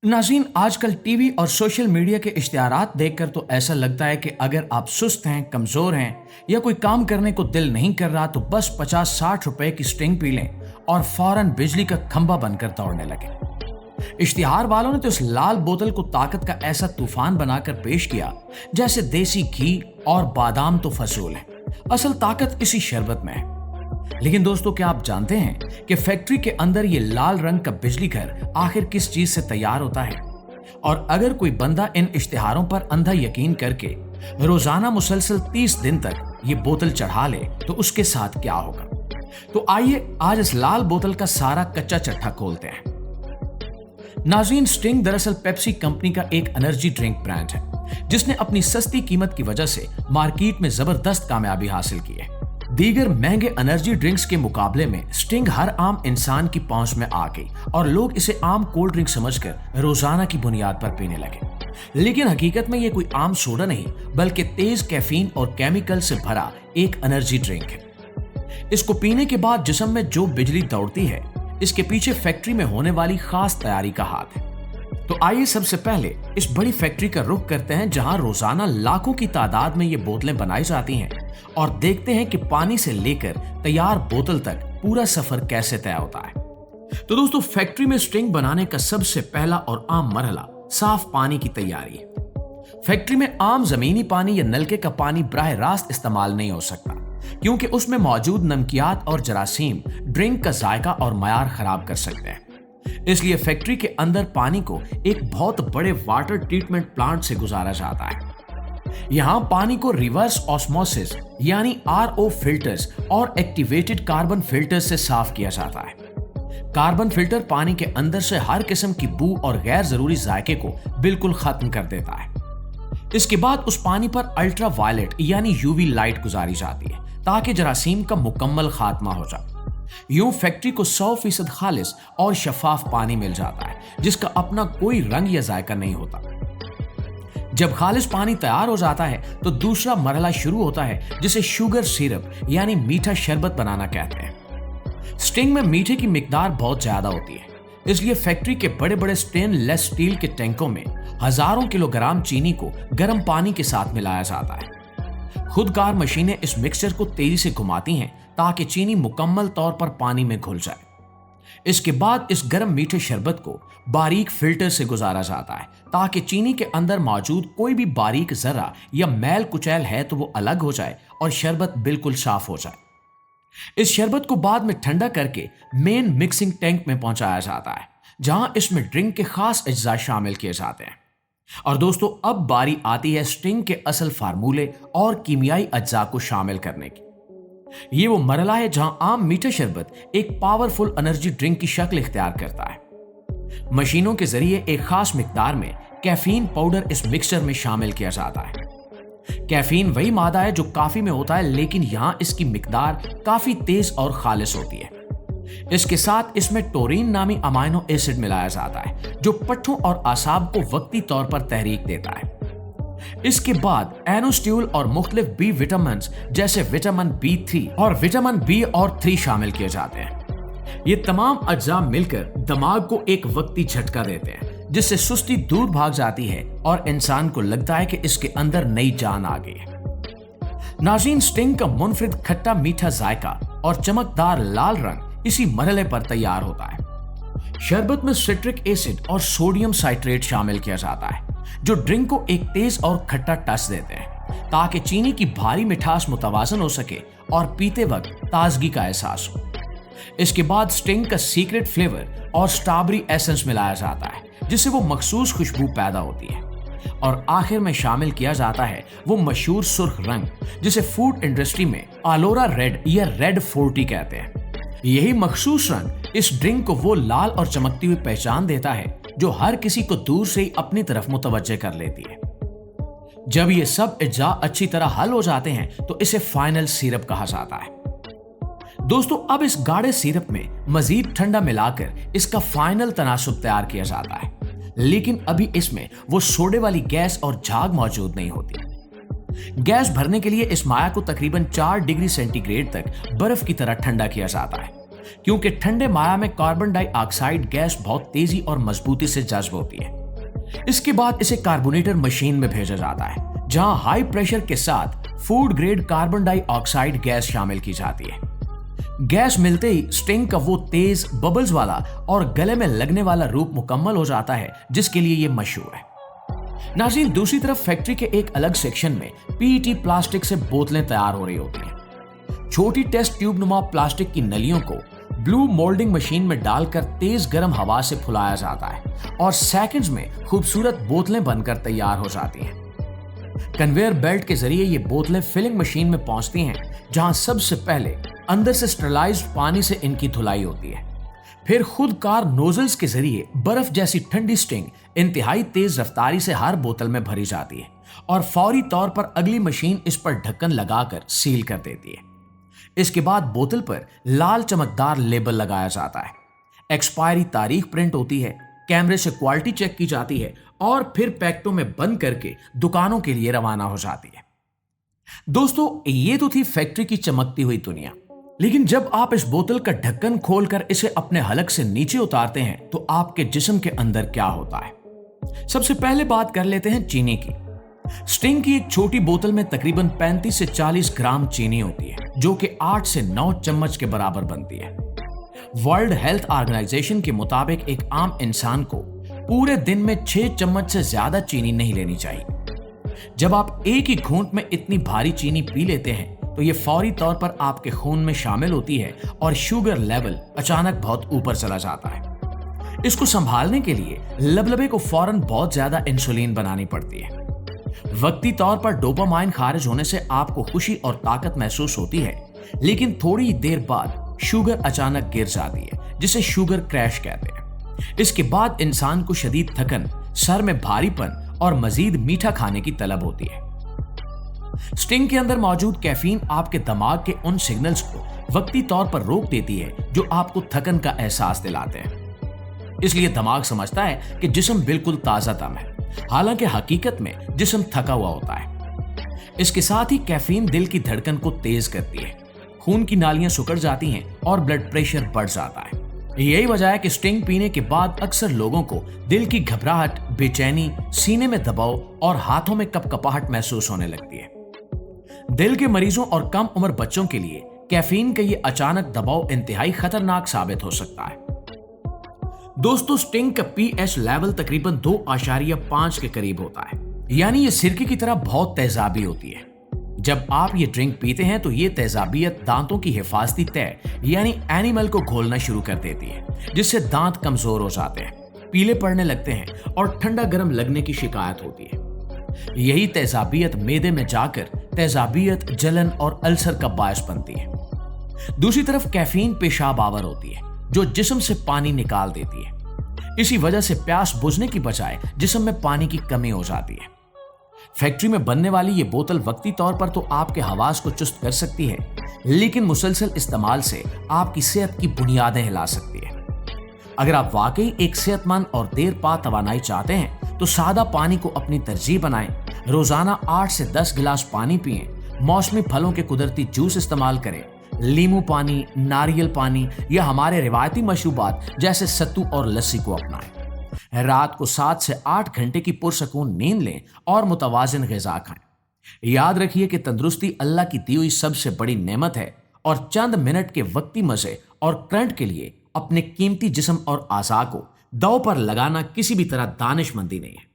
नाज़रीन, आजकल टीवी और सोशल मीडिया के इश्तिहारात देखकर तो ऐसा लगता है कि अगर आप सुस्त हैं, कमजोर हैं या कोई काम करने को दिल नहीं कर रहा तो बस 50-60 रुपए की स्टिंग पी लें और फौरन बिजली का खंभा बनकर दौड़ने लगे। इश्तिहार वालों ने तो इस लाल बोतल को ताकत का ऐसा तूफान बनाकर पेश किया जैसे देसी घी और बादाम तो फजूल है, असल ताकत इसी शरबत में है। लेकिन दोस्तों, क्या आप जानते हैं कि फैक्ट्री के अंदर ये लाल रंग का बिजली घर आखिर किस चीज से तैयार होता है? और अगर कोई बंदा इन इश्तिहारों पर अंधा यकीन करके रोजाना मुसलसल 30 दिन तक ये बोतल चढ़ा ले तो उसके साथ क्या होगा? तो आइए आज इस लाल बोतल का सारा कच्चा चट्टा खोलते हैं। नाज़रीन, स्टिंग दरअसल पेप्सी कंपनी का एक एनर्जी ड्रिंक ब्रांड है जिसने अपनी सस्ती कीमत की वजह से मार्केट में जबरदस्त कामयाबी हासिल की है। दीगर महंगे एनर्जी ड्रिंक्स के मुकाबले में स्टिंग हर आम इंसान की पहुंच में आ गई और लोग इसे आम कोल्ड ड्रिंक समझकर रोजाना की बुनियाद पर पीने लगे। लेकिन हकीकत में ये कोई आम सोडा नहीं बल्कि तेज कैफीन और केमिकल से भरा एक एनर्जी ड्रिंक है। इसको पीने के बाद जिस्म में जो बिजली दौड़ती है, इसके पीछे फैक्ट्री में होने वाली खास तैयारी का हाथ है। तो आइए सबसे पहले इस बड़ी फैक्ट्री का रुख करते हैं जहां रोजाना लाखों की तादाद में ये बोतलें बनाई जाती हैं और देखते हैं कि पानी से लेकर तैयार बोतल तक पूरा सफर कैसे तय होता है। तो दोस्तों, फैक्ट्री में स्टिंग बनाने का सबसे पहला और आम मरहला साफ पानी की तैयारी है। फैक्ट्री में आम जमीनी पानी या नलके का पानी बराह रास्त इस्तेमाल नहीं हो सकता क्योंकि उसमें मौजूद नमकियात और जरासीम ड्रिंक का जायका और मयार खराब कर सकते हैं। इसलिए फैक्ट्री के अंदर पानी को एक बहुत बड़े वाटर ट्रीटमेंट प्लांट से गुजारा जाता है। यहां पानी को रिवर्स ऑस्मोसिस यानी आरओ फिल्टर्स और एक्टिवेटेड कार्बन फिल्टर्स से साफ किया जाता है। कार्बन फिल्टर पानी के अंदर से हर किस्म की बू और गैर जरूरी जायके को बिल्कुल खत्म कर देता है। इसके बाद उस पानी पर अल्ट्रा वायलेट यानी यूवी लाइट गुजारी जाती है ताकि जरासीम का मुकम्मल खात्मा हो जाए। यूं फैक्ट्री को 100% खालिस और शफाफ पानी मिल जाता है जिसका अपना कोई रंग या जायका नहीं होता। जब खालिस पानी तैयार हो जाता है तो दूसरा मरहला शुरू होता है जिसे शुगर सिरप यानी मीठा शरबत बनाना कहते हैं। स्टिंग में मीठे की मिकदार बहुत ज्यादा होती है, इसलिए फैक्ट्री के बड़े बड़े स्टेनलेस स्टील के टैंकों में हजारों किलोग्राम चीनी को गर्म पानी के साथ मिलाया जाता है। खुदकार मशीनें इस मिक्सचर को तेजी से घुमाती हैं ताकि चीनी मुकम्मल तौर पर पानी में घुल जाए। इसके बाद इस गर्म मीठे शरबत को बारीक फिल्टर से गुजारा जाता है ताकि चीनी के अंदर मौजूद कोई भी बारीक जरा या मैल कुचैल है तो वो अलग हो जाए और शरबत बिल्कुल साफ हो जाए। इस शरबत को बाद में ठंडा करके मेन मिक्सिंग टैंक में पहुंचाया जाता है जहां इसमें ड्रिंक के खास अज्जा शामिल किए जाते हैं। और दोस्तों, अब बारी आती है स्टिंग के असल फार्मूले और कीमियाई अज्जा को शामिल करने की। ये वो मरहला है जहां आम मीठा शरबत एक पावरफुल एनर्जी ड्रिंक की शक्ल इख्तियार करता है। मशीनों के जरिए एक खास मिकदार में कैफीन पाउडर इस मिक्सचर में शामिल किया जाता है। कैफीन वही मादा है जो कॉफी में होता है, लेकिन यहां इसकी मिकदार काफी तेज और खालिस होती है। इसके साथ इसमें टोरीन नामी अमाइनो एसिड मिलाया जाता है जो पट्ठों और आसाब को वक्ती तौर पर तहरीक देता है। इसके बाद एनोस्ट्यूल और मुख्तलिफ बी विटामिन जैसे विटामिन B3 और विटामिन B और 3 शामिल किए जाते हैं। ये तमाम अज्जा मिलकर दिमाग को एक वक्ती झटका देते हैं जिससे सुस्ती दूर भाग जाती है और इंसान को लगता है कि इसके अंदर नई जान आ गई है। नाज़रीन, स्टिंग का मुनफरिद खट्टा मीठा जायका और चमकदार लाल रंग इसी मरहले पर तैयार होता है। शरबत में सिट्रिक एसिड और सोडियम साइट्रेट शामिल किया जाता है जो ड्रिंक को एक तेज और खट्टा टच देते हैं ताकि चीनी की भारी मिठास मुतवाजन हो सके और पीते वक्त ताजगी का एहसास हो। इसके बाद स्टिंग का सीक्रेट फ्लेवर और स्ट्रॉबेरी एसेंस मिलाया जाता है जिससे वो मखसूस खुशबू पैदा होती है। और आखिर में शामिल किया जाता है वो मशहूर सुर्ख रंग जिसे फूड इंडस्ट्री में आलोरा रेड या रेड 40 कहते हैं। यही मखसूस रंग इस ड्रिंक को वो लाल और चमकती हुई पहचान देता है जो हर किसी को दूर से ही अपनी तरफ मुतवज्जे कर लेती है। जब ये सब अज्जा अच्छी तरह हल हो जाते हैं तो इसे फाइनल सिरप कहा जाता है। दोस्तों, अब इस गाढ़े सिरप में मजीद ठंडा मिलाकर इसका फाइनल तनासुब तैयार किया जाता है, लेकिन अभी इसमें वो सोडे वाली गैस और झाग मौजूद नहीं होती। गैस भरने के लिए इस माया को तकरीबन 4 डिग्री सेंटीग्रेड तक बर्फ की तरह ठंडा किया जाता है क्योंकि ठंडे माया में कार्बन डाइऑक्साइड गैस बहुत तेजी और मजबूती से जज्ब होती है। इसके बाद इसे कार्बोनेटर मशीन में भेजा जाता है, जहां हाई प्रेशर के साथ food grade carbon dioxide gas शामिल की जाती है। गैस मिलते ही स्टिंग का वो तेज बबल्स वाला और गले में लगने वाला रूप मुकम्मल हो जाता है, जिसके लिए ये मशहूर है। नाज़रीन, दूसरी तरफ फैक्ट्री के एक अलग सेक्शन में पीईटी प्लास्टिक से बोतलें तैयार हो रही होती हैं। छोटी टेस्ट ट्यूब नुमा प्लास्टिक की नलियों को ब्लू मोल्डिंग मशीन में डालकर तेज गर्म हवा से फुलाया जाता है और सेकंड्स में खूबसूरत बोतलें बनकर तैयार हो जाती हैं। कन्वेयर बेल्ट के जरिए ये बोतलें फिलिंग मशीन में पहुंचती हैं, जहां सबसे पहले अंदर से स्टरलाइज्ड पानी से इनकी धुलाई होती है। फिर खुदकार नोजल्स के जरिए बर्फ जैसी ठंडी स्टिंग इंतहाई तेज रफ्तारी से हर बोतल में भरी जाती है और फौरी तौर पर अगली मशीन इस पर ढक्कन लगाकर सील कर देती है। इसके बाद बोतल पर लाल चमकदार लेबल लगाया जाता है, एक्सपायरी तारीख प्रिंट होती है, कैमरे से क्वालिटी चेक की जाती है और फिर पैकेटों में बंद करके दुकानों के लिए रवाना हो जाती है। दोस्तों, ये तो थी फैक्ट्री की चमकती हुई दुनिया, लेकिन जब आप इस बोतल का ढक्कन खोलकर इसे अपने हलक से नीचे उतारते हैं तो आपके जिस्म के अंदर क्या होता है। सबसे पहले बात कर लेते हैं चीनी की। स्टिंग की एक छोटी बोतल में तकरीबन 35 से 40 ग्राम चीनी होती है, जो कि 8 से 9 चम्मच के बराबर बनती है। वर्ल्ड हेल्थ ऑर्गेनाइजेशन के मुताबिक एक आम इंसान को पूरे दिन में 6 चम्मच से ज्यादा चीनी नहीं लेनी चाहिए। जब आप एक ही घूंट में इतनी भारी चीनी पी लेते हैं तो ये फौरी तौर पर आपके खून में शामिल होती है और शुगर लेवल अचानक बहुत ऊपर चला जाता है। इसको संभालने के लिए लबलबे को फौरन बहुत ज्यादा इंसुलिन बनानी पड़ती है। वक्ती तौर पर डोपामाइन खारिज होने से आपको खुशी और ताकत महसूस होती है, लेकिन थोड़ी देर बाद शुगर अचानक गिर जाती है, जिसे शुगर क्रैश कहते हैं। इसके बाद इंसान को शदीद थकन, सर में भारीपन और मजीद मीठा खाने की तलब होती है। स्टिंग के अंदर मौजूद कैफीन आपके दिमाग के उन सिग्नल्स को वक्ती तौर पर रोक देती है जो आपको थकन का एहसास दिलाते हैं। इसलिए दिमाग समझता है कि जिस्म बिल्कुल ताजा दम है, हालांकि हकीकत में जिस्म थका हुआ होता है। इसके साथ ही कैफीन दिल की धड़कन को तेज करती है, खून की नालियां सिकुड़ जाती हैं और ब्लड प्रेशर बढ़ जाता है। यही वजह है कि स्टिंग पीने के बाद अक्सर लोगों को दिल की घबराहट, बेचैनी, सीने में दबाव और हाथों में कपकपाहट महसूस होने लगती है। दिल के मरीजों और कम उम्र बच्चों के लिए कैफीन का ये अचानक दबाव इंतहाई खतरनाक साबित हो सकता है। दोस्तों, स्टिंग का पीएच लेवल तकरीबन 2.5 के करीब होता है, यानी ये सिरके की तरह बहुत तेजाबी होती है। जब आप ये ड्रिंक पीते हैं तो ये तेजाबियत दांतों की हिफाजती तय यानी एनिमल को घोलना शुरू कर देती है, जिससे दांत कमजोर हो जाते हैं, पीले पड़ने लगते हैं और ठंडा गर्म लगने की शिकायत होती है। यही तेजाबियत मैदे में जाकर तेजाबियत, जलन और अल्सर का बायस बनती है। दूसरी तरफ कैफीन पेशाब आवर होती है, जो जिस्म से पानी निकाल देती है। इसी वजह से प्यास बुझने की बजाय जिस्म में पानी की कमी हो जाती है। फैक्ट्री में बनने वाली ये बोतल वक्ती तौर पर तो आपके हवास को चुस्त कर सकती है, लेकिन मुसलसल इस्तेमाल से आपकी सेहत की बुनियादें हिला सकती है। अगर आप वाकई एक सेहतमंद और देर पा तवानाई चाहते हैं तो सादा पानी को अपनी तरजीह बनाएं, रोजाना 8 से 10 गिलास पानी पिएं, मौसमी फलों के कुदरती जूस इस्तेमाल करें, लीमू पानी, नारियल पानी या हमारे रिवायती मशरूबात जैसे सत्तू और लस्सी को अपनाएं। रात को 7 से 8 घंटे की पुरसकून नींद लें और मुतवाजिन ग़िज़ा खाएं। याद रखिए कि तंदुरुस्ती अल्लाह की दी हुई सबसे बड़ी नेमत है और चंद मिनट के वक्ती मजे और करंट के लिए अपने कीमती जिस्म और आज़ा को दांव पर लगाना किसी भी तरह दानिशमंदी नहीं है।